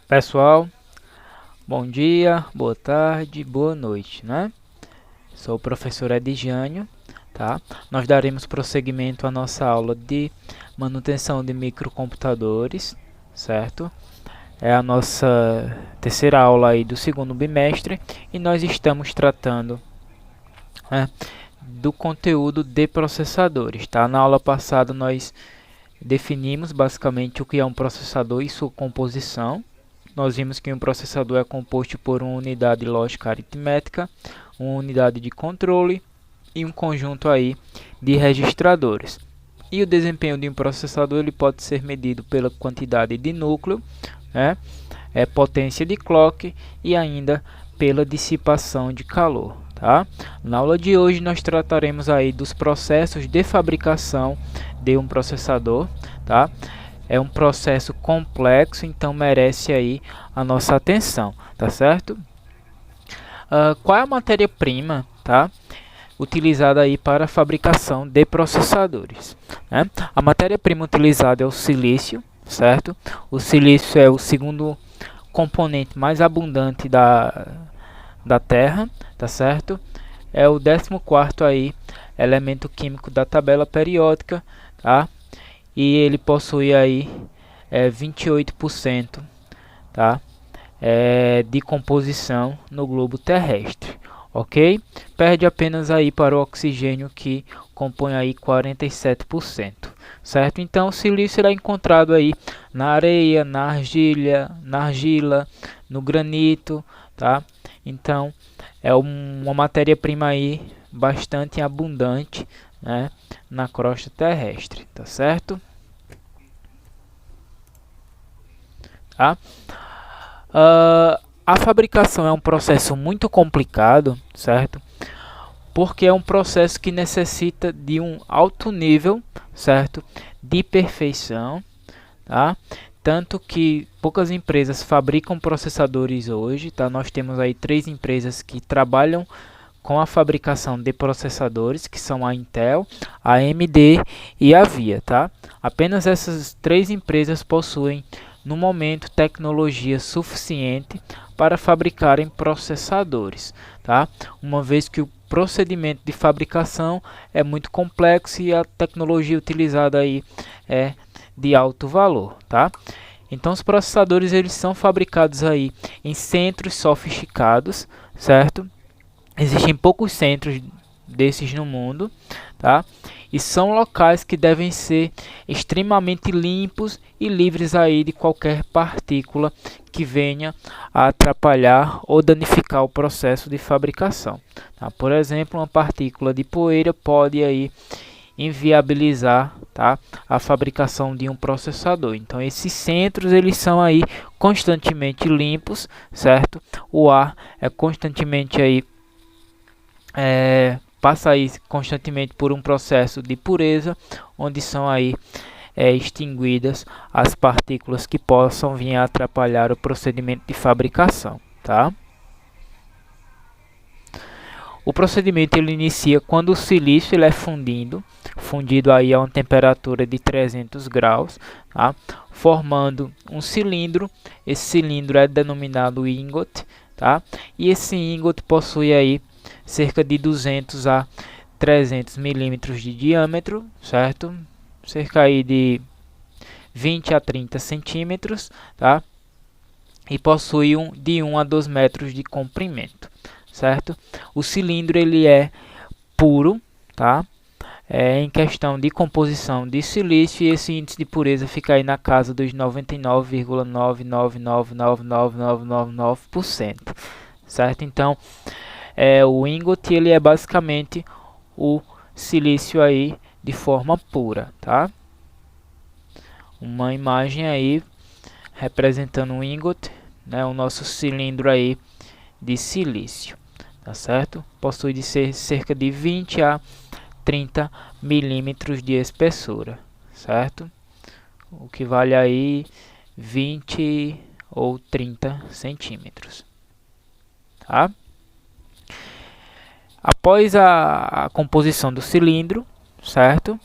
Pessoal, bom dia, boa tarde, boa noite, né? Sou o professor Edjânio, tá? Nós daremos prosseguimento à nossa aula de manutenção de microcomputadores, certo? É a nossa terceira aula aí do segundo bimestre e nós estamos tratando, né, do conteúdo de processadores, tá? Na aula passada nós definimos basicamente o que é um processador e sua composição. Nós vimos que um processador é composto por uma unidade lógica aritmética, uma unidade de controle e um conjunto aí de registradores. E o desempenho de um processador ele pode ser medido pela quantidade de núcleo, né, potência de clock e ainda pela dissipação de calor. Tá? Na aula de hoje nós trataremos aí dos processos de fabricação de um processador. Tá? É um processo complexo, então merece aí a nossa atenção, tá certo? Qual é a matéria-prima, tá, utilizada aí para a fabricação de processadores, né? A matéria-prima utilizada é o silício, certo? O silício é o segundo componente mais abundante da Terra, tá certo? É o 14º aí elemento químico da tabela periódica, tá? E ele possui aí 28%, tá? De composição no globo terrestre, ok? Perde apenas aí para o oxigênio que compõe aí 47%, certo? Então o silício será encontrado aí na areia, na argila, no granito, tá? Então é uma matéria-prima aí bastante abundante, né, na crosta terrestre, tá certo? Tá? A fabricação é um processo muito complicado, certo? Porque é um processo que necessita de um alto nível, certo, de perfeição, tá? Tanto que poucas empresas fabricam processadores hoje, tá? Nós temos aí 3 empresas que trabalham com a fabricação de processadores, que são a Intel, a AMD e a VIA, tá? Apenas essas 3 empresas possuem no momento tecnologia suficiente para fabricarem processadores, tá? Uma vez que o procedimento de fabricação é muito complexo e a tecnologia utilizada aí é de alto valor, tá? Então os processadores eles são fabricados aí em centros sofisticados, certo? Existem poucos centros desses no mundo, tá? E são locais que devem ser extremamente limpos e livres aí de qualquer partícula que venha a atrapalhar ou danificar o processo de fabricação, tá? Por exemplo, uma partícula de poeira pode aí inviabilizar, tá, a fabricação de um processador. Então esses centros eles são aí constantemente limpos, certo? O ar é constantemente aí passa aí constantemente por um processo de pureza, onde são aí extinguidas as partículas que possam vir a atrapalhar o procedimento de fabricação, tá? O procedimento ele inicia quando o silício ele é fundido aí a uma temperatura de 300 graus, tá? Formando um cilindro. Esse cilindro é denominado ingot, tá? E esse ingot possui aí cerca de 200 a 300 milímetros de diâmetro, certo? Cerca aí de 20 a 30 centímetros, tá? E possui de 1 a 2 metros de comprimento, certo? O cilindro ele é puro, tá? Em questão de composição de silício, e esse índice de pureza fica aí na casa dos 99,9999999%, certo? Então o ingot ele é basicamente o silício aí de forma pura, tá? Uma imagem aí representando um ingot, né, o nosso cilindro aí de silício, tá certo? Possui de ser cerca de 20 a 30 milímetros de espessura, certo? O que vale aí 20 ou 30 centímetros, tá? Após a composição do cilindro, certo?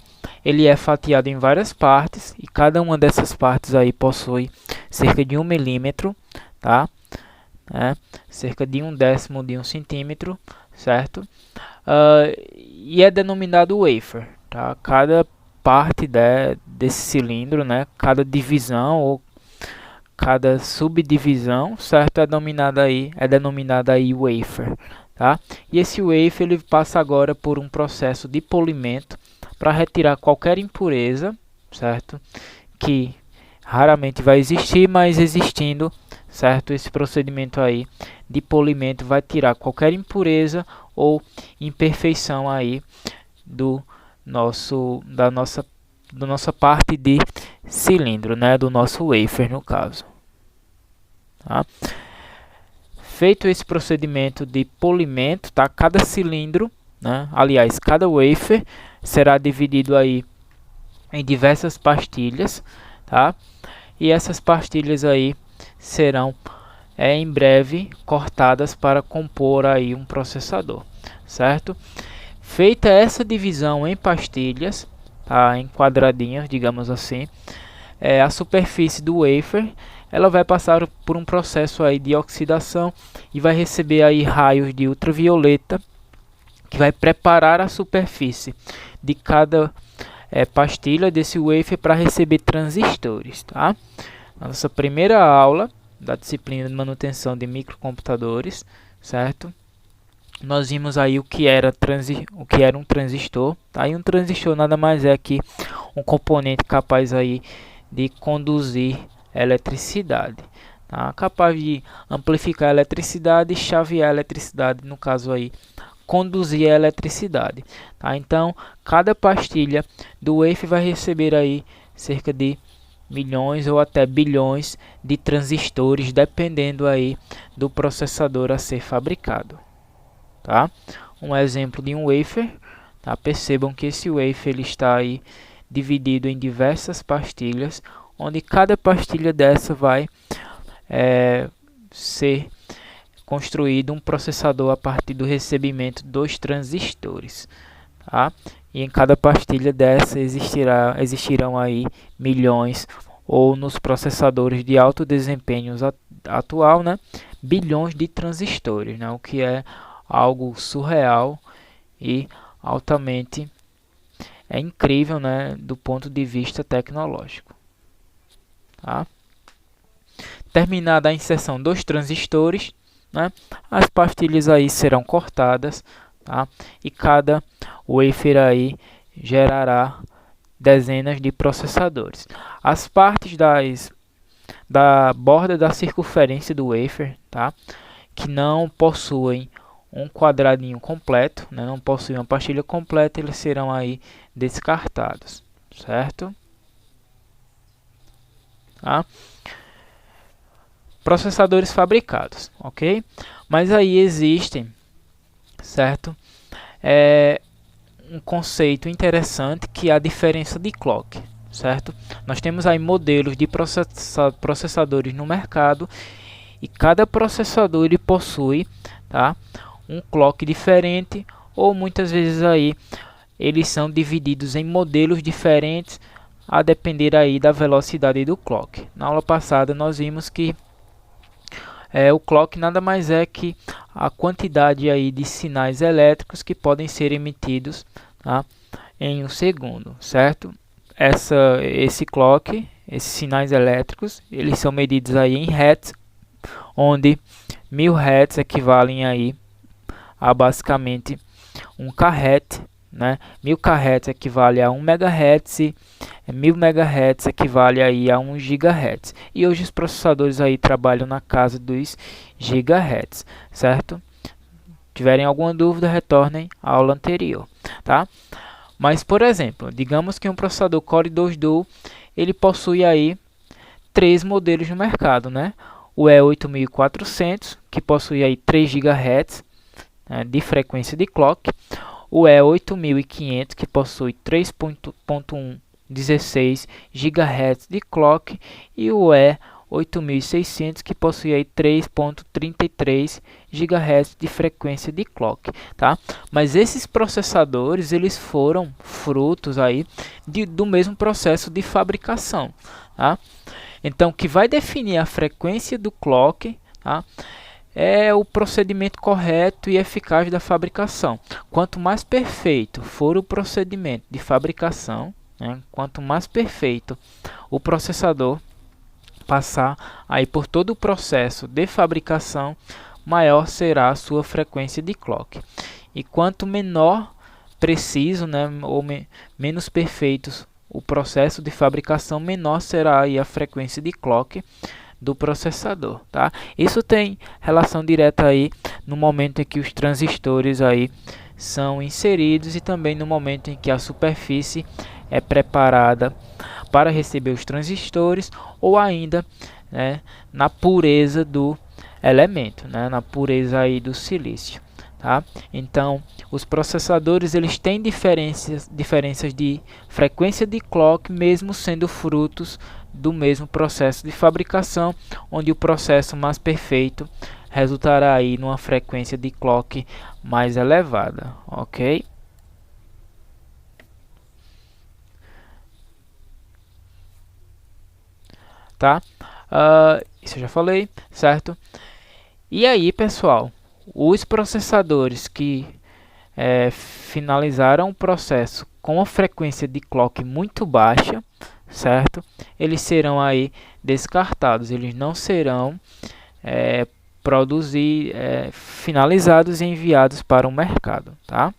ele é fatiado em várias partes e cada uma dessas partes aí possui cerca de 1 milímetro, tá? Cerca de 1/10 de 1 centímetro, certo? E é denominado wafer, tá? Cada parte desse cilindro, né? Cada divisão ou cada subdivisão, certo? É denominada aí wafer, tá? E esse wafer ele passa agora por um processo de polimento para retirar qualquer impureza, certo? Que raramente vai existir, mas existindo, certo? Esse procedimento aí de polimento vai tirar qualquer impureza ou imperfeição aí da nossa parte de cilindro, né? Do nosso wafer no caso. Tá? Feito esse procedimento de polimento, tá? Cada cilindro, né? Aliás, cada wafer será dividido aí em diversas pastilhas, tá? E essas pastilhas aí serão em breve cortadas para compor aí um processador, certo? Feita essa divisão em pastilhas, tá? Em quadradinhos, digamos assim, a superfície do wafer ela vai passar por um processo aí de oxidação e vai receber aí raios de ultravioleta que vai preparar a superfície de cada pastilha desse wafer para receber transistores, tá? Na nossa primeira aula da disciplina de manutenção de microcomputadores, certo? Nós vimos aí o que era um transistor, tá? E um transistor nada mais é que um componente capaz aí de conduzir eletricidade, tá? Capaz de amplificar a eletricidade e chavear a eletricidade, no caso aí conduzir a eletricidade, tá? Então cada pastilha do wafer vai receber aí cerca de milhões ou até bilhões de transistores, dependendo aí do processador a ser fabricado, tá? Um exemplo de um wafer, tá? Percebam que esse wafer ele está aí dividido em diversas pastilhas, onde cada pastilha dessa vai ser construído um processador a partir do recebimento dos transistores, tá? E em cada pastilha dessa existirão aí milhões, ou nos processadores de alto desempenho atual, né, bilhões de transistores, né, o que é algo surreal e altamente incrível, né, do ponto de vista tecnológico, tá? Terminada a inserção dos transistores, né, as pastilhas aí serão cortadas, tá? E cada wafer aí gerará dezenas de processadores. As partes da borda da circunferência do wafer, tá? Que não possuem um quadradinho completo, né? Não possuem uma pastilha completa, eles serão aí descartados, certo? Tá? Processadores fabricados, ok? Mas aí existem, certo? Um conceito interessante que é a diferença de clock, certo? Nós temos aí modelos de processadores no mercado e cada processador ele possui, tá, um clock diferente, ou muitas vezes aí eles são divididos em modelos diferentes a depender aí da velocidade do clock. Na aula passada nós vimos que o clock nada mais é que a quantidade aí de sinais elétricos que podem ser emitidos, tá, em um segundo, certo? Esse clock, esses sinais elétricos, eles são medidos aí em hertz, onde 1000 hertz equivalem aí a basicamente 1 kHz, né? 1000 kHz equivale a 1 MHz e 1000 MHz equivale aí a 1 GHz. E hoje os processadores aí trabalham na casa dos GHz, certo? Tiverem alguma dúvida, retornem à aula anterior, tá? Mas, por exemplo, digamos que um processador Core 2 Duo, ele possui aí 3 modelos no mercado, né? O E8400, que possui aí 3 GHz de frequência de clock, o E8500, que possui 3.116 GHz de clock, e o 8600, que possui aí 3.33 GHz de frequência de clock, tá? Mas esses processadores, eles foram frutos aí do mesmo processo de fabricação, tá? Então, o que vai definir a frequência do clock, tá, é o procedimento correto e eficaz da fabricação. Quanto mais perfeito for o procedimento de fabricação, né, quanto mais perfeito o processador passar aí por todo o processo de fabricação, maior será a sua frequência de clock. E quanto menor preciso, né, ou menos perfeitos o processo de fabricação, menor será aí a frequência de clock do processador, tá? Isso tem relação direta aí no momento em que os transistores aí são inseridos e também no momento em que a superfície é preparada para receber os transistores, ou ainda, né, na pureza do elemento, né, na pureza aí do silício, tá? Então, os processadores, eles têm diferenças de frequência de clock, mesmo sendo frutos do mesmo processo de fabricação, onde o processo mais perfeito resultará aí numa frequência de clock mais elevada, ok? Tá? Isso eu já falei, certo? E aí, pessoal, os processadores que finalizaram o processo com a frequência de clock muito baixa, certo? Eles serão aí descartados, eles não serão finalizados e enviados para o mercado, tá?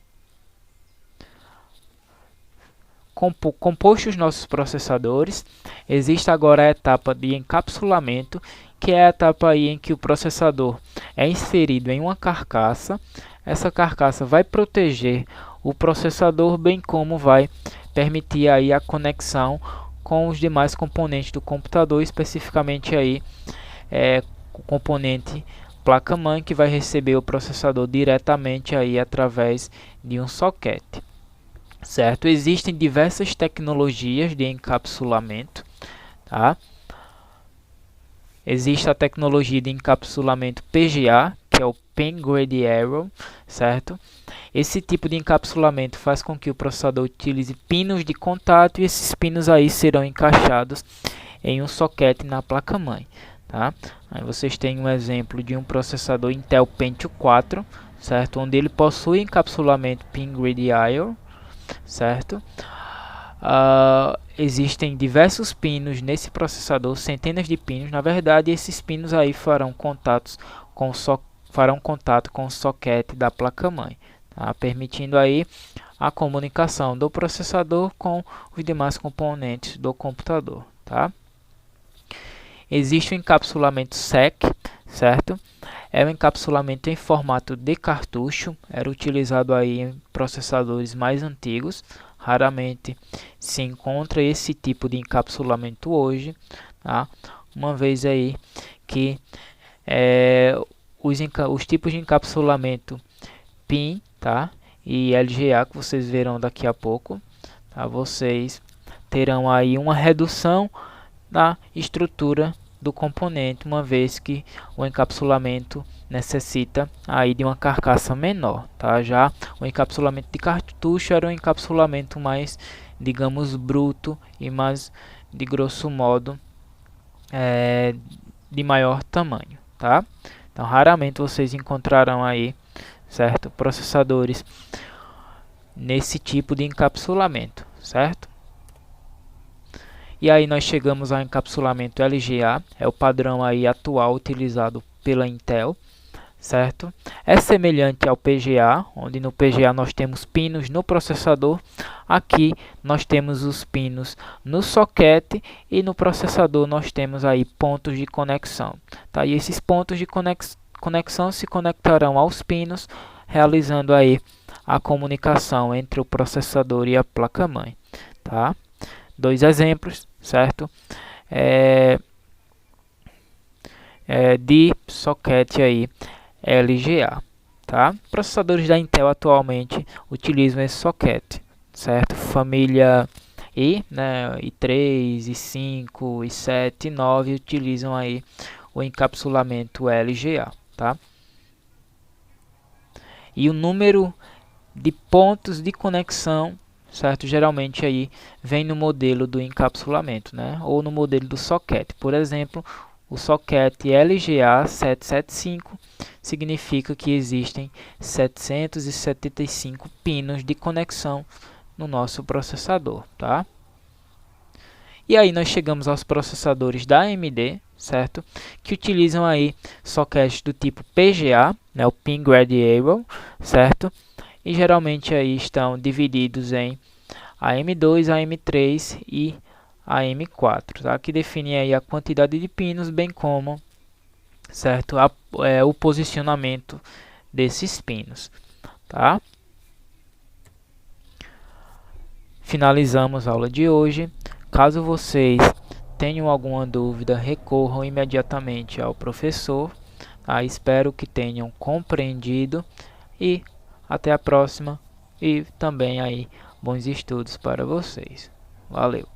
Compostos nossos processadores, existe agora a etapa de encapsulamento, que é a etapa aí em que o processador é inserido em uma carcaça. Essa carcaça vai proteger o processador, bem como vai permitir aí a conexão com os demais componentes do computador, especificamente aí o componente placa-mãe, que vai receber o processador diretamente aí através de um soquete. Certo? Existem diversas tecnologias de encapsulamento, tá? Existe a tecnologia de encapsulamento PGA, que é o Pen Grade Arrow, certo? Esse tipo de encapsulamento faz com que o processador utilize pinos de contato, e esses pinos aí serão encaixados em um soquete na placa-mãe, tá? Aí vocês têm um exemplo de um processador Intel Pentium 4, certo? Onde ele possui encapsulamento Pen Grade Arrow, certo? Existem diversos pinos nesse processador, centenas de pinos. Na verdade, esses pinos aí farão contato com o soquete da placa-mãe, tá? Permitindo aí a comunicação do processador com os demais componentes do computador, tá? Existe o encapsulamento SEC, certo? É um encapsulamento em formato de cartucho, era utilizado aí em processadores mais antigos. Raramente se encontra esse tipo de encapsulamento hoje, tá? Uma vez aí que os tipos de encapsulamento PIN, tá, e LGA, que vocês verão daqui a pouco, tá? Vocês terão aí uma redução da estrutura do componente, uma vez que o encapsulamento necessita aí de uma carcaça menor, tá? Já o encapsulamento de cartucho era um encapsulamento mais, digamos, bruto e mais, de grosso modo, de maior tamanho, tá? Então, raramente vocês encontrarão aí, certo, processadores nesse tipo de encapsulamento, certo? E aí nós chegamos ao encapsulamento LGA, é o padrão aí atual utilizado pela Intel, certo? É semelhante ao PGA, onde no PGA nós temos pinos no processador. Aqui nós temos os pinos no soquete, e no processador nós temos aí pontos de conexão, tá? E esses pontos de conexão se conectarão aos pinos, realizando aí a comunicação entre o processador e a placa-mãe, tá? Dois exemplos, certo? De soquete aí LGA, tá? Processadores da Intel atualmente utilizam esse soquete, certo? Família E, né, e 3, e 5, e 7, e 9 utilizam aí o encapsulamento LGA, tá? E o número de pontos de conexão, certo? Geralmente aí vem no modelo do encapsulamento, né? Ou no modelo do socket. Por exemplo, o socket LGA 775 significa que existem 775 pinos de conexão no nosso processador, tá? E aí nós chegamos aos processadores da AMD, certo? Que utilizam aí sockets do tipo PGA, né, o Pin Gradable, certo? E geralmente aí estão divididos em AM2, AM3 e AM4, tá? Que define aí a quantidade de pinos, bem como, certo, o posicionamento desses pinos, tá? Finalizamos a aula de hoje. Caso vocês tenham alguma dúvida, recorram imediatamente ao professor. Tá? Espero que tenham compreendido e até a próxima. E também aí bons estudos para vocês. Valeu!